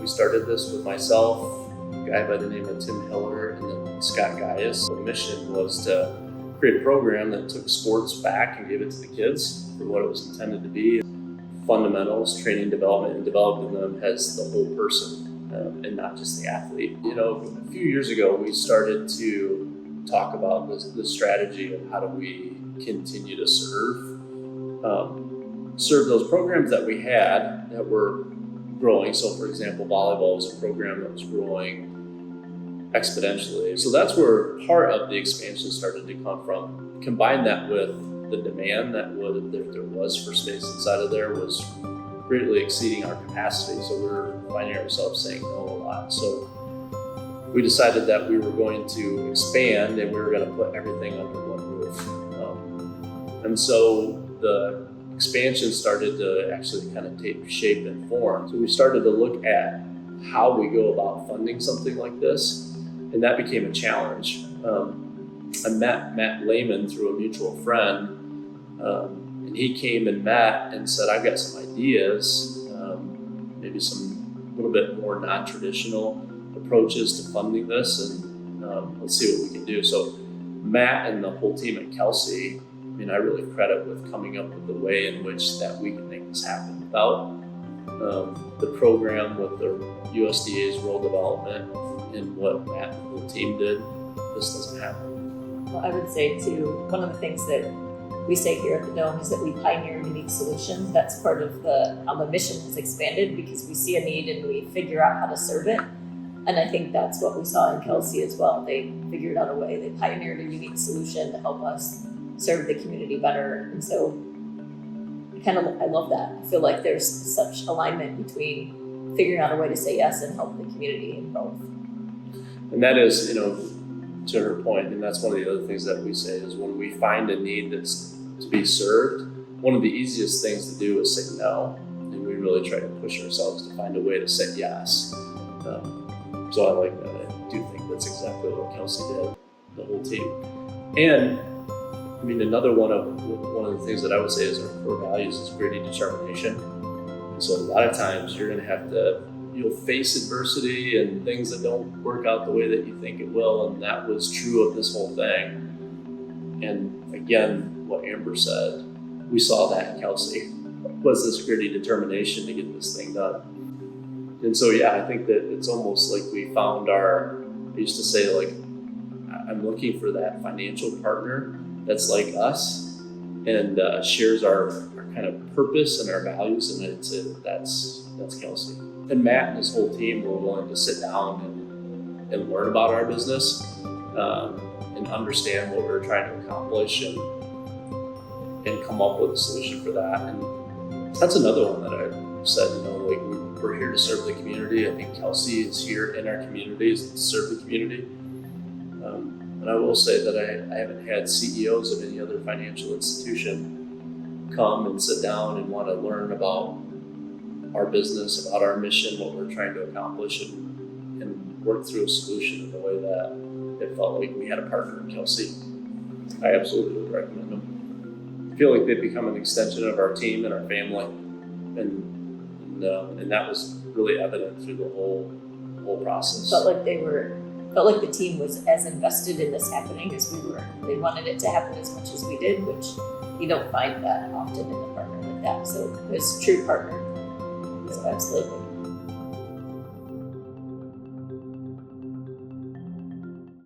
started this with myself, a guy by the name of Tim Hiller, and then Scott Gaius. The mission was to create a program that took sports back and gave it to the kids for what it was intended to be. Fundamentals, training development, and developing them as the whole person and not just the athlete. A few years ago, we started to talk about the strategy of how do we continue to serve those programs that we had that were growing. So for example, volleyball was a program that was growing exponentially. So that's where part of the expansion started to come from. Combine that with the demand that there was for space inside of there was greatly exceeding our capacity. So we were finding ourselves saying no a lot. So we decided that we were going to expand and we were going to put everything under one roof. And so the expansion started to actually kind of take shape and form. So we started to look at how we go about funding something like this, and that became a challenge. I met Matt Lehman through a mutual friend, and he came and met and said, I've got some ideas, maybe some little bit more non-traditional approaches to funding this, and let's see what we can do. So Matt and the whole team at Kelsey, I really credit with coming up with the way in which that we can make this happen. Without the program with the USDA's role development and what Matt and the whole team did, this doesn't happen. Well, I would say too, one of the things that we say here at the Dome is that we pioneer unique solutions. That's part of how the mission has expanded, because we see a need and we figure out how to serve it. And I think that's what we saw in Kelsey as well. They figured out a way, they pioneered a unique solution to help us serve the community better. And so I love that. I feel like there's such alignment between figuring out a way to say yes and help the community in both. And that is, to her point, and that's one of the other things that we say is when we find a need that's to be served, one of the easiest things to do is say no. And we really try to push ourselves to find a way to say yes. So I like that. I do think that's exactly what Kelsey did, the whole team. And another one of the things that I would say is our core values is gritty determination. And so a lot of times you're going to you'll face adversity and things that don't work out the way that you think it will. And that was true of this whole thing. And again, what Amber said, we saw that in Kelsey, was this gritty determination to get this thing done. And so, yeah, I think that it's almost like we found I used to say, I'm looking for that financial partner that's like us and shares our kind of purpose and our values, and that's Kelsey. And Matt and his whole team were willing to sit down and learn about our business and understand what we were trying to accomplish and come up with a solution for that. And that's another one that I said, we're here to serve the community. I think Kelsey is here in our communities to serve the community. And I will say that I haven't had CEOs of any other financial institution come and sit down and want to learn about our business, about our mission, what we're trying to accomplish, and work through a solution in the way that it felt like we had a partner in Kelsey. I absolutely would recommend them. I feel like they've become an extension of our team and our family, and that was really evident through the whole process. Felt like the team was as invested in this happening as we were. They wanted it to happen as much as we did, which you don't find that often in a partner like that. So it was a true partner. So absolutely.